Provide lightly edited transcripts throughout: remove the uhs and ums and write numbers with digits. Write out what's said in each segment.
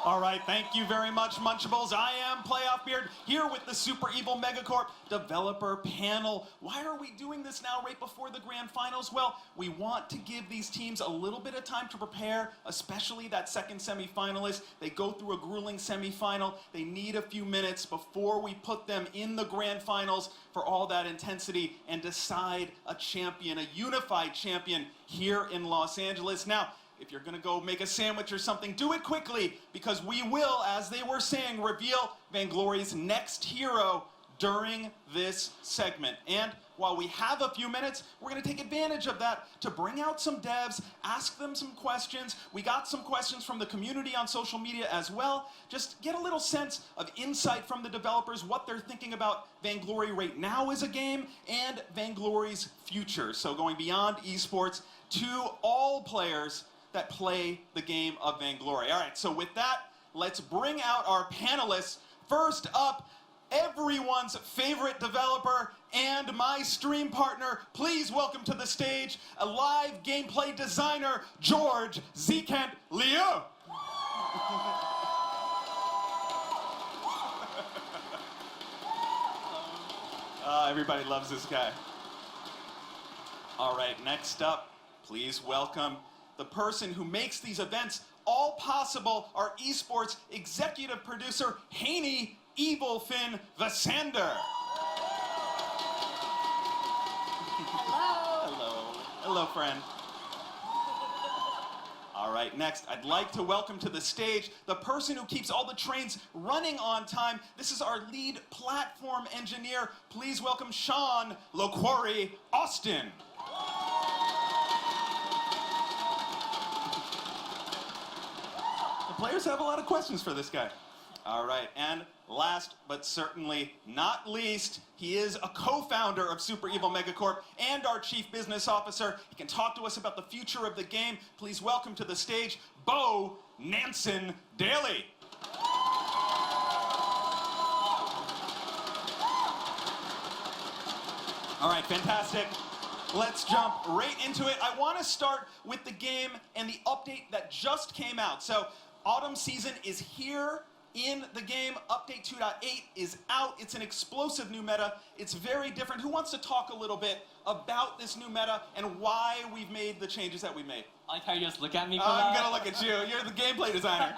All right, thank you very much, Munchables. I am Playoff Beard, here with the Super Evil Megacorp developer panel. Why are we doing this now right before the grand finals? Well, we want to give these teams a little bit of time to prepare, especially that second semifinalist. They go through a grueling semifinal. They need a few minutes before we put them in the grand finals for all that intensity and decide a champion, a unified champion here in Los Angeles. Now, if you're gonna go make a sandwich or something, do it quickly, because we will, as they were saying, reveal Vainglory's next hero during this segment. And while we have a few minutes, we're gonna take advantage of that to bring out some devs, ask them some questions. We got some questions from the community on social media as well. Just get a little sense of insight from the developers, what they're thinking about Vainglory right now as a game, and Vainglory's future. So going beyond esports to all players that play the game of Vainglory. All right, so with that, let's bring out our panelists. First up, everyone's favorite developer and my stream partner. Please welcome to the stage a live gameplay designer, George Zekent Liu. Everybody loves this guy. All right, next up, please welcome the person who makes these events all possible, our esports executive producer, Haney Evil Finn Vasander. Hello. Hello. Hello, friend. All right, next, I'd like to welcome to the stage the person who keeps all the trains running on time. This is our lead platform engineer. Please welcome Sean LaQuarrie Austin. Players have a lot of questions for this guy. All right, and last but certainly not least, he is a co-founder of Super Evil Megacorp and our chief business officer. He can talk to us about the future of the game. Please welcome to the stage, Bo Nansen Daly. All right, fantastic. Let's jump right into it. I want to start with the game and the update that just came out. So, Autumn season is here in the game. Update 2.8 is out. It's an explosive new meta. It's very different. Who wants to talk a little bit about this new meta and why we've made the changes that we made? I like how you just look at me for I'm that. gonna look at you. You're the gameplay designer.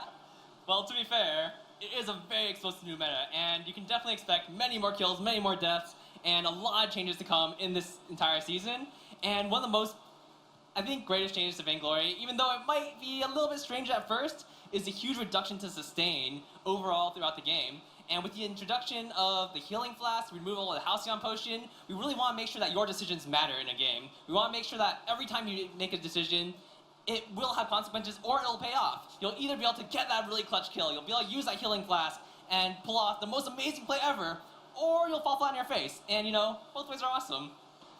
Well, to be fair, it is a very explosive new meta, and you can definitely expect many more kills, many more deaths, and a lot of changes to come in this entire season. And one of the most, I think, greatest changes to Vainglory, even though it might be a little bit strange at first, is a huge reduction to sustain overall throughout the game. And with the introduction of the healing flask, removal of the Halcyon potion, we really want to make sure that your decisions matter in a game. We want to make sure that every time you make a decision, it will have consequences or it'll pay off. You'll either be able to get that really clutch kill, you'll be able to use that healing flask and pull off the most amazing play ever, or you'll fall flat on your face. And you know, both ways are awesome.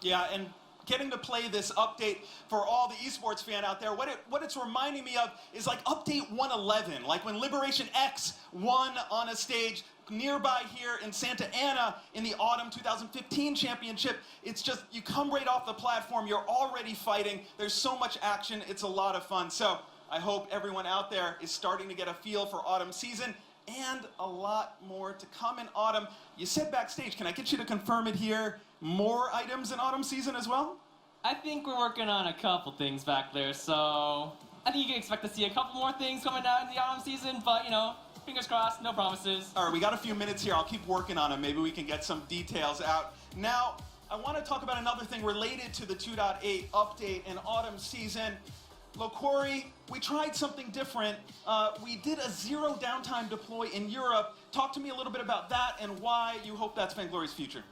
Yeah, and getting to play this update for all the esports fan out there, what it's reminding me of is like update 111, like when Liberation X won on a stage nearby here in Santa Ana in the autumn 2015 championship. It's just, you come right off the platform, you're already fighting, there's so much action, it's a lot of fun. So I hope everyone out there is starting to get a feel for autumn season, and a lot more to come in autumn. You said backstage, can I get you to confirm it here? More items in autumn season as well? I think we're working on a couple things back there, so I think you can expect to see a couple more things coming out in the autumn season, but you know, fingers crossed, no promises. All right, we got a few minutes here. I'll keep working on them. Maybe we can get some details out. Now, I want to talk about another thing related to the 2.8 update in autumn season. LaQuarrie, we tried something different. We did a zero downtime deploy in Europe. Talk to me a little bit about that and why you hope that's Vainglory's future.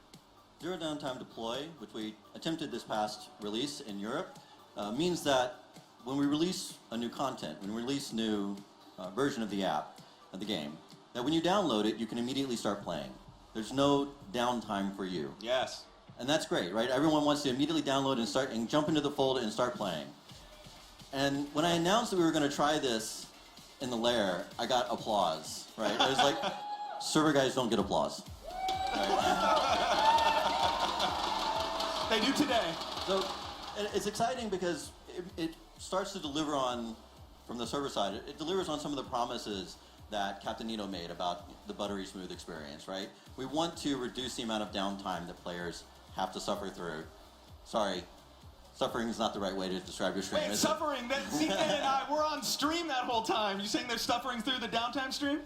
Zero downtime deploy, which we attempted this past release in Europe, means that when we release a new content, when we release new version of the app, of the game, that when you download it, you can immediately start playing. There's no downtime for you. Yes. And that's great, right? Everyone wants to immediately download and start and jump into the fold and start playing. And when I announced that we were going to try this in the lair, I got applause, right? It was like, server guys don't get applause. Right? They do today. So it's exciting because it starts to deliver on, from the server side, it delivers on some of the promises that Captain Nito made about the buttery smooth experience, right? We want to reduce the amount of downtime that players have to suffer through. Sorry, suffering is not the right way to describe your stream, Wait, is suffering? ZK and I, we're on stream that whole time. You saying they're suffering through the downtime stream?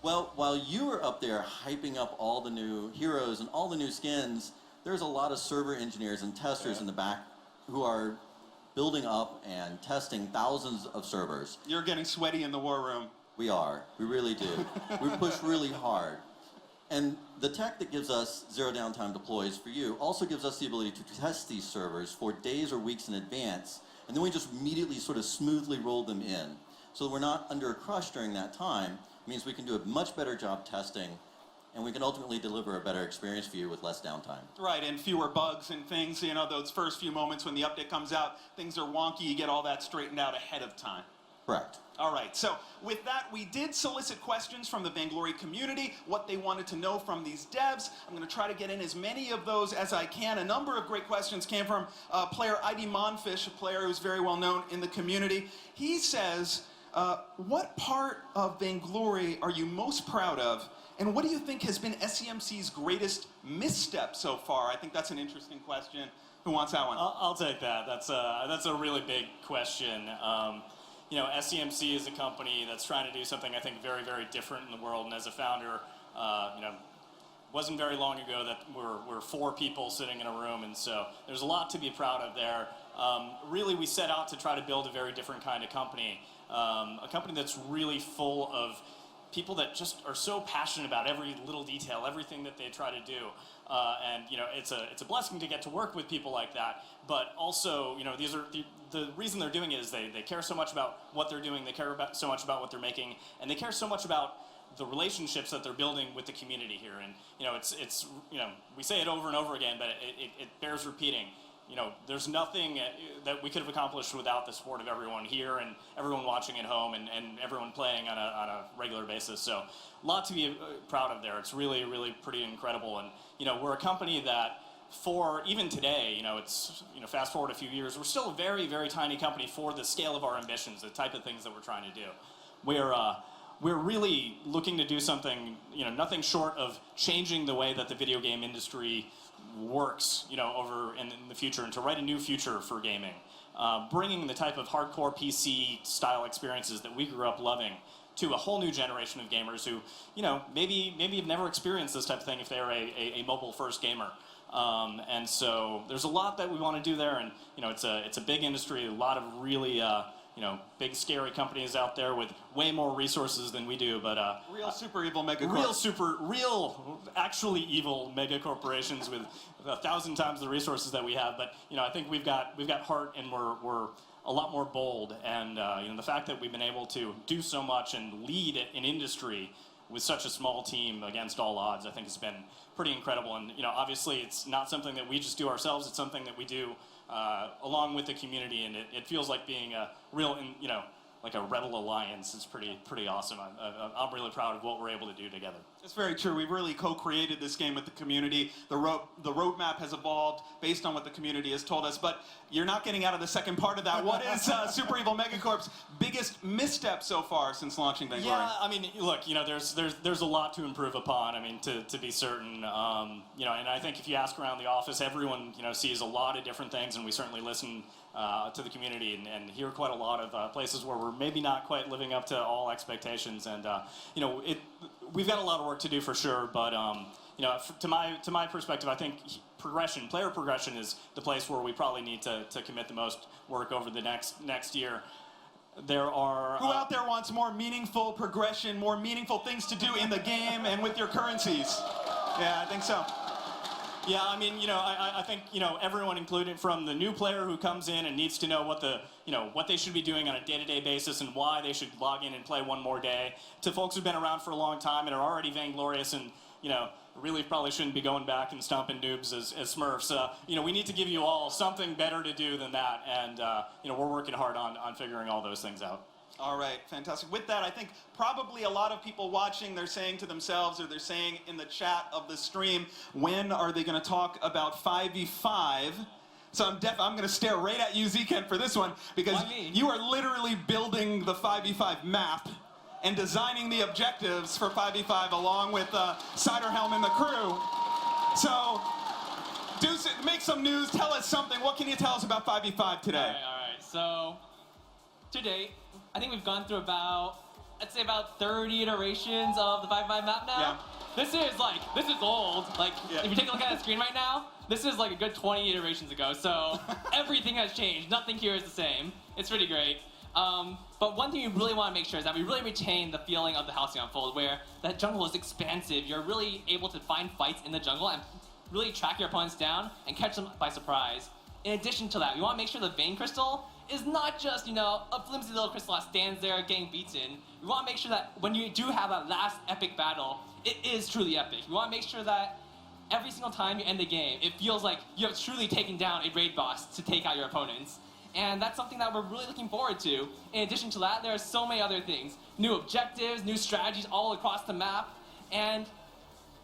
Well, while you were up there hyping up all the new heroes and all the new skins, there's a lot of server engineers and testers in the back who are building up and testing thousands of servers. You're getting sweaty in the war room. We are. We really do. We push really hard. And the tech that gives us zero downtime deploys for you also gives us the ability to test these servers for days or weeks in advance, and then we just immediately sort of smoothly roll them in. So that we're not under a crush during that time. It means we can do a much better job testing, and we can ultimately deliver a better experience for you with less downtime. Right, and fewer bugs and things. You know, those first few moments when the update comes out, things are wonky. You get all that straightened out ahead of time. Correct. All right, so with that, we did solicit questions from the Vainglory community, what they wanted to know from these devs. I'm going to try to get in as many of those as I can. A number of great questions came from player ID Monfish, a player who's very well known in the community. He says, what part of Vainglory are you most proud of, and what do you think has been SCMC's greatest misstep so far? I think that's an interesting question. Who wants that one? I'll take that. That's a really big question. You know, SCMC is a company that's trying to do something I think very, very different in the world. And as a founder, you know, wasn't very long ago that we're 4 people sitting in a room, and so there's a lot to be proud of there. Really, we set out to try to build a very different kind of company, a company that's really full of people that just are so passionate about every little detail, everything that they try to do. And you know, it's a blessing to get to work with people like that. But also, you know, these are the reason they're doing it is they care so much about what they're doing. They care so much about what they're making, and they care so much about the relationships that they're building with the community here. And you know, it's you know, we say it over and over again, but it bears repeating. You know, there's nothing that we could have accomplished without the support of everyone here and everyone watching at home and everyone playing on a regular basis. So a lot to be proud of there. It's really, really pretty incredible. And, you know, we're a company that for even today, you know, it's, you know, fast forward a few years, we're still a very, very tiny company for the scale of our ambitions, the type of things that we're trying to do. We're really looking to do something, you know, nothing short of changing the way that the video game industry works, you know, over in the future, and to write a new future for gaming. Bringing the type of hardcore PC style experiences that we grew up loving to a whole new generation of gamers who, you know, maybe have never experienced this type of thing if they're a mobile first gamer. And so there's a lot that we want to do there, and you know, it's a big industry, a lot of really you know, big scary companies out there with way more resources than we do, but real super evil megacorps. Real actually evil mega corporations with 1,000 times the resources that we have. But you know, I think we've got heart, and we're a lot more bold. And you know, the fact that we've been able to do so much and lead an industry with such a small team against all odds, I think has been pretty incredible. And you know, obviously, it's not something that we just do ourselves. It's something that we do along with the community, and it feels like being a real, you know, like a rebel alliance. Is pretty awesome. I'm really proud of what we're able to do together. It's very true. We've really co-created this game with the community. The roadmap has evolved based on what the community has told us, but you're not getting out of the second part of that. What is Super Evil Megacorp's biggest misstep so far since launching Vainglory? Yeah, I mean, look, you know, there's a lot to improve upon. I mean, to be certain, you know, and I think if you ask around the office, everyone, you know, sees a lot of different things, and we certainly listen to the community and hear quite a lot of places where we're maybe not quite living up to all expectations. And you know, we've got a lot of work to do for sure, but you know, to my perspective, I think player progression is the place where we probably need to commit the most work over the next year. There are who out there wants more meaningful progression, more meaningful things to do in the game and with your currencies? Yeah, I think so. Yeah, I mean, you know, I think, you know, everyone included, from the new player who comes in and needs to know what they should be doing on a day-to-day basis and why they should log in and play one more day, to folks who've been around for a long time and are already vainglorious and, you know, really probably shouldn't be going back and stomping noobs as Smurfs. You know, we need to give you all something better to do than that, and you know, we're working hard on figuring all those things out. All right, fantastic. With that, I think probably a lot of people watching, they're saying to themselves, or they're saying in the chat of the stream, when are they going to talk about 5v5? So I'm going to stare right at you, Zken, for this one, because you are literally building the 5v5 map. and designing the objectives for 5v5 along with Ciderhelm and the crew. So, make some news, tell us something. What can you tell us about 5v5 today? All right. So, to date, I think we've gone through about, I'd say about 30 iterations of the 5v5 map now. Yeah. This is old. Like, Yeah. if you take a look at the screen right now, this is like a good 20 iterations ago. So, everything has changed. Nothing here is the same. It's pretty great. But one thing you really want to make sure is that we really retain the feeling of the Halcyon Fold, where that jungle is expansive. You're really able to find fights in the jungle and really track your opponents down and catch them by surprise. In addition to that, we want to make sure the Vein Crystal is not just, a flimsy little crystal that stands there getting beaten. We want to make sure that when you do have that last epic battle, it is truly epic. We want to make sure that every single time you end the game, it feels like you have truly taken down a raid boss to take out your opponents. And that's something that we're really looking forward to. In addition to that, there are so many other things. New objectives, new strategies all across the map. And,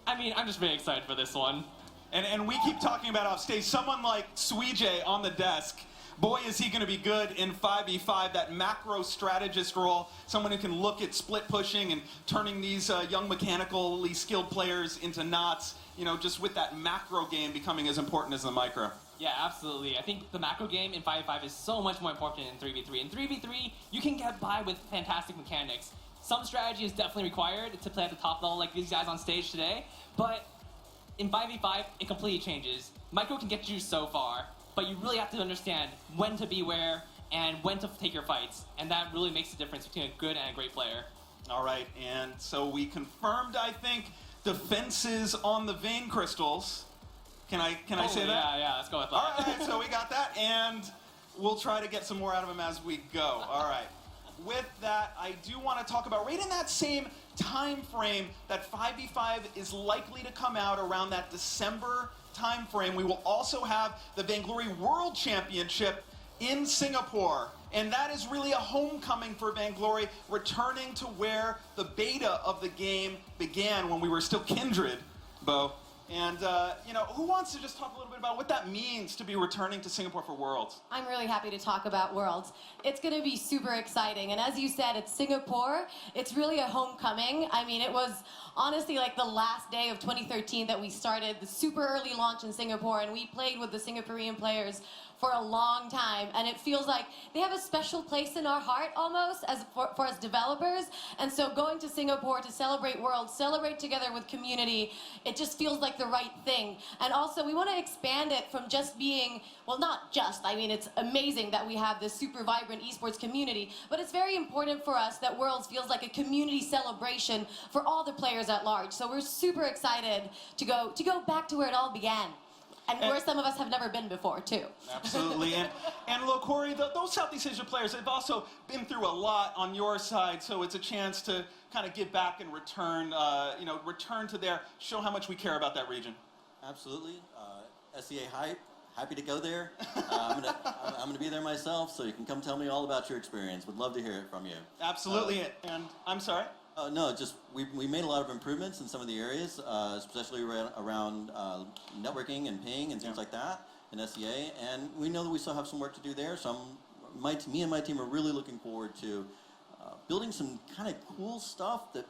I'm just very excited for this one. And we keep talking about off stage, someone like Suijay on the desk, boy is he going to be good in 5v5, that macro strategist role, someone who can look at split pushing and turning these young mechanically skilled players into knots, just with that macro game becoming as important as the micro. Yeah, absolutely. I think the macro game in 5v5 is so much more important than 3v3. In 3v3, you can get by with fantastic mechanics. Some strategy is definitely required to play at the top level like these guys on stage today, but in 5v5, it completely changes. Micro can get you so far, but you really have to understand when to be where and when to take your fights, and that really makes the difference between a good and a great player. All right, and so we confirmed, I think, defenses on the Vein Crystals. Can I say that? Yeah, let's go with that. All right, so we got that, and we'll try to get some more out of them as we go. All right. With that, I do want to talk about right in that same time frame that 5v5 is likely to come out around that December time frame. We will also have the Vainglory World Championship in Singapore. And that is really a homecoming for Vainglory, returning to where the beta of the game began when we were still Kindred, Bo. And, who wants to just talk a little bit about what that means to be returning to Singapore for Worlds? I'm really happy to talk about Worlds. It's going to be super exciting. And as you said, it's Singapore. It's really a homecoming. It was honestly like the last day of 2013 that we started the super early launch in Singapore, and we played with the Singaporean players for a long time, and it feels like they have a special place in our heart almost for us developers. And so going to Singapore to celebrate Worlds, celebrate together with community, it just feels like the right thing. And also we want to expand it from just being, well, not just, it's amazing that we have this super vibrant esports community, but it's very important for us that Worlds feels like a community celebration for all the players at large. So we're super excited to go back to where it all began. And where some of us have never been before, too. Absolutely. And Glories, those Southeast Asia players have also been through a lot on your side, so it's a chance to kind of give back and return, return to there, show how much we care about that region. Absolutely. SEA hype. Happy to go there. I'm gonna be there myself, so you can come tell me all about your experience. Would love to hear it from you. Absolutely. And I'm sorry? No, just we made a lot of improvements in some of the areas, especially around networking and ping and things like that in SEA. And we know that we still have some work to do there. So me and my team are really looking forward to building some kind of cool stuff that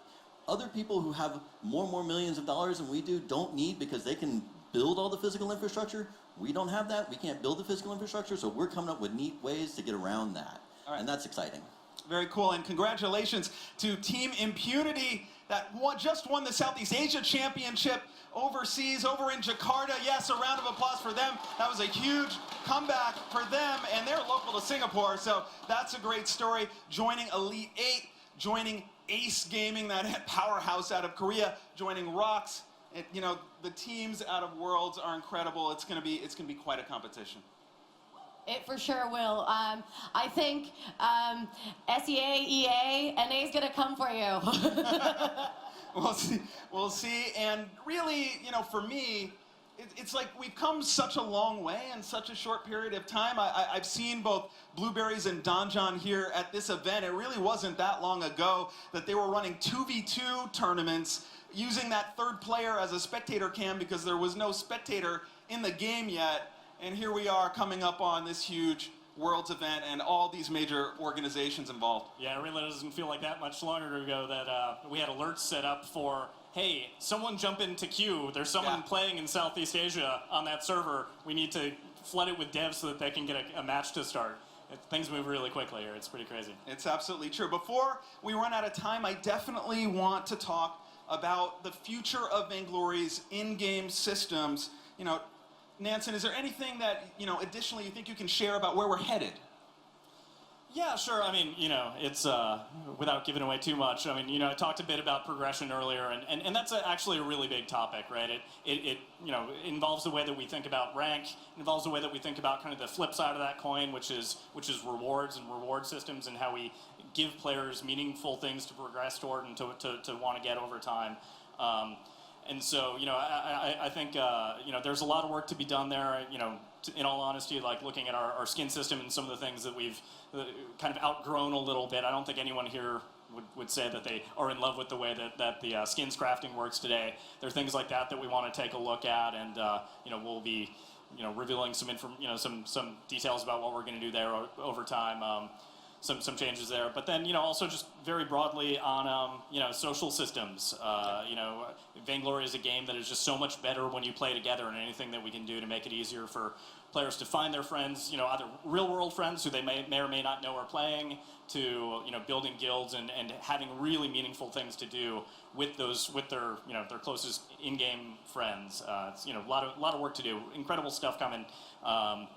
other people who have more millions of dollars than we do don't need, because they can build all the physical infrastructure. We don't have that. We can't build the physical infrastructure, so we're coming up with neat ways to get around that. All right. And that's exciting. Very cool, and congratulations to Team Impunity that just won the Southeast Asia Championship overseas, over in Jakarta. Yes, a round of applause for them. That was a huge comeback for them, and they're local to Singapore, so that's a great story. Joining Elite 8, joining Ace Gaming, that powerhouse out of Korea, joining Rocks. The teams out of Worlds are incredible. It's gonna be quite a competition. It for sure will. I think SEA, EA, NA's gonna come for you. We'll see. And really, for me, it's like we've come such a long way in such a short period of time. I've seen both Blueberries and Donjon here at this event. It really wasn't that long ago that they were running 2v2 tournaments using that third player as a spectator cam because there was no spectator in the game yet. And here we are coming up on this huge Worlds event and all these major organizations involved. Yeah, it really doesn't feel like that much longer ago that we had alerts set up for, hey, someone jump into queue. There's someone playing in Southeast Asia on that server. We need to flood it with devs so that they can get a match to start. Things move really quickly here. It's pretty crazy. It's absolutely true. Before we run out of time, I definitely want to talk about the future of Vainglory's in-game systems. You know, Nansen, is there anything that, you know, additionally you think you can share about where we're headed? Yeah, sure. I mean, you know, it's, without giving away too much, I mean, you know, I talked a bit about progression earlier, and that's actually a really big topic, right? It you know, involves the way that we think about rank, it involves the way that we think about kind of the flip side of that coin, which is rewards and reward systems and how we give players meaningful things to progress toward and to want to get over time. And so, you know, I think, you know, there's a lot of work to be done there, you know, in all honesty, like looking at our skin system and some of the things that we've kind of outgrown a little bit. I don't think anyone here would say that they are in love with the way that the skins crafting works today. There are things like that we want to take a look at, and you know, we'll be, you know, revealing some some details about what we're going to do there over time. Some changes there, but then, you know, also just very broadly on you know, social systems. You know, Vainglory is a game that is just so much better when you play together, and anything that we can do to make it easier for players to find their friends, you know, either real world friends who they may or may not know are playing, to, you know, building guilds and having really meaningful things to do with their, you know, their closest in-game friends. It's, you know, a lot of work to do. Incredible stuff coming.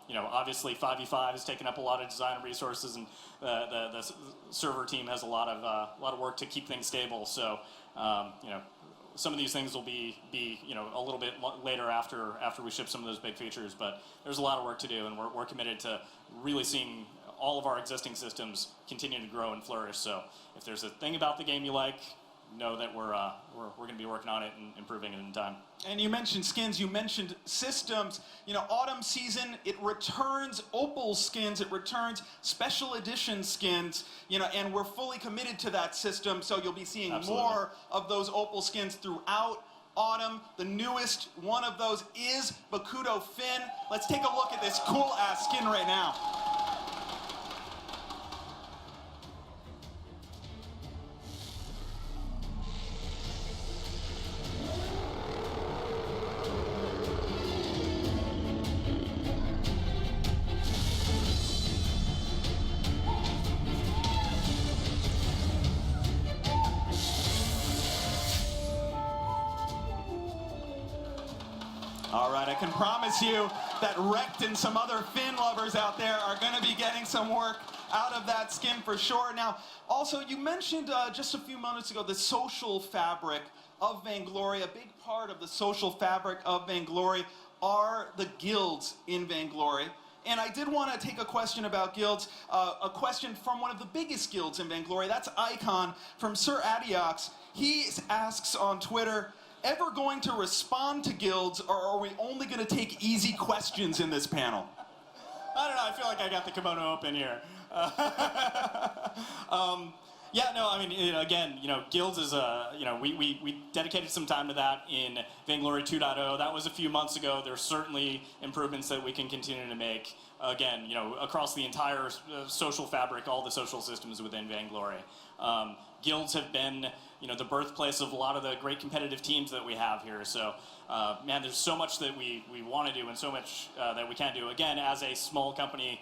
You know, obviously 5v5 has taken up a lot of design resources, and the server team has a lot of work to keep things stable. So, you know, some of these things will be you know, a little bit later after we ship some of those big features, but there's a lot of work to do, and we're committed to really seeing all of our existing systems continue to grow and flourish. So if there's a thing about the game you like, know that we're going to be working on it and improving it in time. And you mentioned skins, you mentioned systems. You know, autumn season, it returns Opal skins, it returns special edition skins, you know, and we're fully committed to that system, so you'll be seeing more of those Opal skins throughout autumn. The newest one of those is Bakudo Finn. Let's take a look at this cool-ass skin right now. All right, I can promise you that Rect and some other Finn lovers out there are going to be getting some work out of that skin for sure. Now, also, you mentioned just a few moments ago the social fabric of Vainglory. A big part of the social fabric of Vainglory are the guilds in Vainglory. And I did want to take a question about guilds, a question from one of the biggest guilds in Vainglory. That's Icon from Sir Adiox. He asks on Twitter, ever going to respond to guilds, or are we only going to take easy questions in this panel? I don't know, I feel like I got the kimono open here. Yeah, no, I mean, again, you know, guilds is you know, we dedicated some time to that in Vainglory 2.0. That was a few months ago. There's certainly improvements that we can continue to make, again, you know, across the entire social fabric, all the social systems within Vainglory. Guilds have been, you know, the birthplace of a lot of the great competitive teams that we have here. So, man, there's so much that we want to do and so much that we can do. Again, as a small company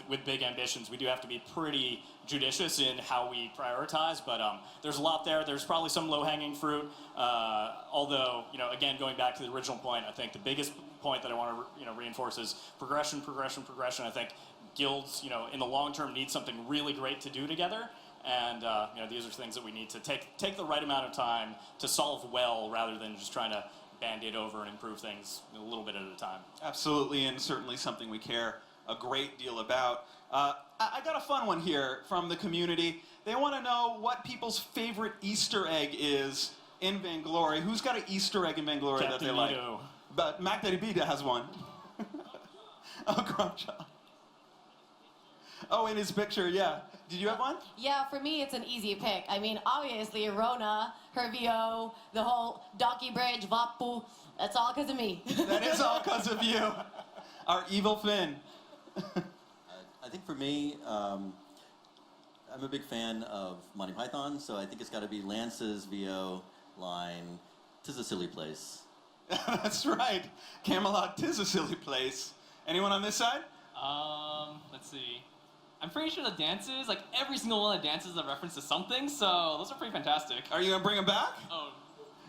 with big ambitions, we do have to be pretty judicious in how we prioritize, but there's a lot there. There's probably some low-hanging fruit, although, you know, again, going back to the original point, I think the biggest point that I want to, you know, reinforce is progression. I think guilds, you know, in the long term need something really great to do together. And you know, these are things that we need to take the right amount of time to solve well, rather than just trying to band-aid over and improve things a little bit at a time. Absolutely, and certainly something we care a great deal about. I got a fun one here from the community. They want to know what people's favorite Easter egg is in Vainglory. Who's got an Easter egg in Vainglory that they like? But Mac Daddy B has one. Oh, Grumjaw. Oh, in his picture, yeah. Did you have one? Yeah, for me, it's an easy pick. I mean, obviously, Rona, her VO, the whole Donkey Bridge, Vapu, that's all because of me. That is all because of you. Our evil Finn. I think for me, I'm a big fan of Monty Python, so I think it's got to be Lance's VO line, "'Tis a silly place." That's right. Camelot, 'tis a silly place. Anyone on this side? Let's see. I'm pretty sure the dances, like every single one of the dances is a reference to something, so those are pretty fantastic. Are you gonna bring them back? Oh,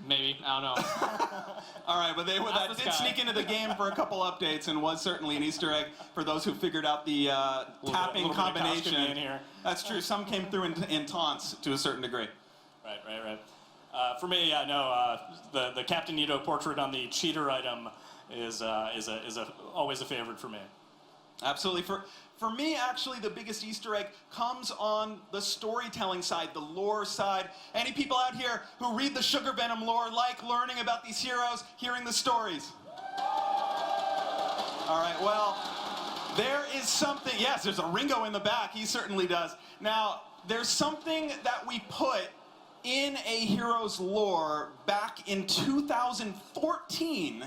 maybe. I don't know. All right, but that Ask did this guy. sneak into the game for a couple updates and was certainly an Easter egg for those who figured out the tapping little bit of combination. costuming in here. That's true. Some came through in taunts to a certain degree. Right. For me, yeah, no, the Captain Nito portrait on the cheater item is always a favorite for me. Absolutely. For me, actually, the biggest Easter egg comes on the storytelling side, the lore side. Any people out here who read the Sugar Venom lore like learning about these heroes, hearing the stories? All right, well, there is something. Yes, there's a Ringo in the back. He certainly does. Now, there's something that we put in a hero's lore back in 2014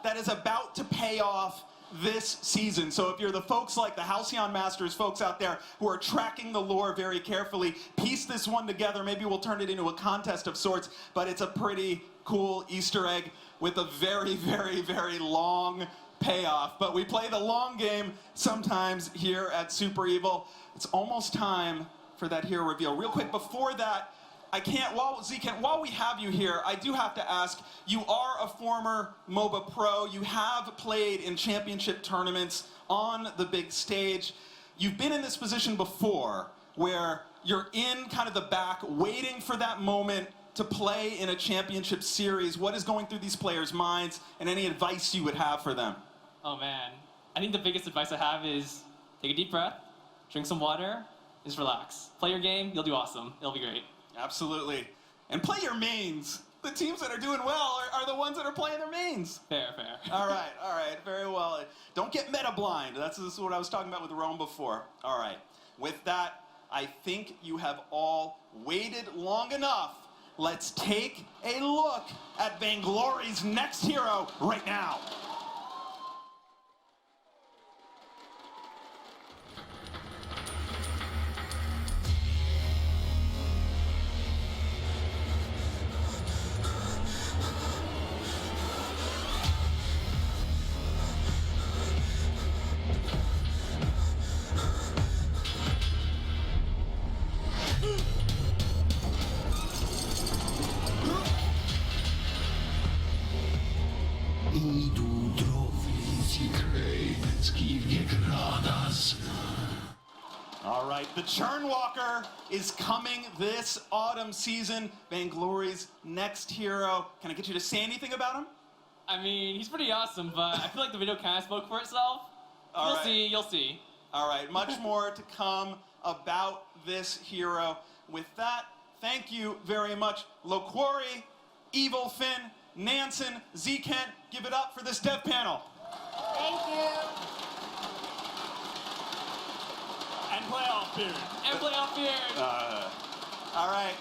that is about to pay off this season. So if you're the folks like the Halcyon Masters folks out there who are tracking the lore very carefully, piece this one together. Maybe we'll turn it into a contest of sorts, but it's a pretty cool Easter egg with a very, very, very long payoff. But we play the long game sometimes here at Super Evil. It's almost time for that hero reveal. Real quick, before that, while we have you here, I do have to ask, you are a former MOBA pro. You have played in championship tournaments on the big stage. You've been in this position before where you're in kind of the back waiting for that moment to play in a championship series. What is going through these players' minds and any advice you would have for them? Oh man, I think the biggest advice I have is take a deep breath, drink some water, and just relax. Play your game, you'll do awesome. It'll be great. Absolutely. And play your mains. The teams that are doing well are the ones that are playing their mains. Fair. All right, very well. Don't get meta blind. This is what I was talking about with Rome before. All right, with that, I think you have all waited long enough. Let's take a look at Vainglory's next hero right now. All right, the Churnwalker is coming this autumn season. Vainglory's next hero. Can I get you to say anything about him? I mean, he's pretty awesome, but I feel like the video kind of spoke for itself. You'll see. All right, much more to come about this hero. With that, thank you very much, Glories, Evil Finn, Nansen, Z-Kent. Give it up for this dev panel. Thank you. And playoff period. And playoff beard. All right.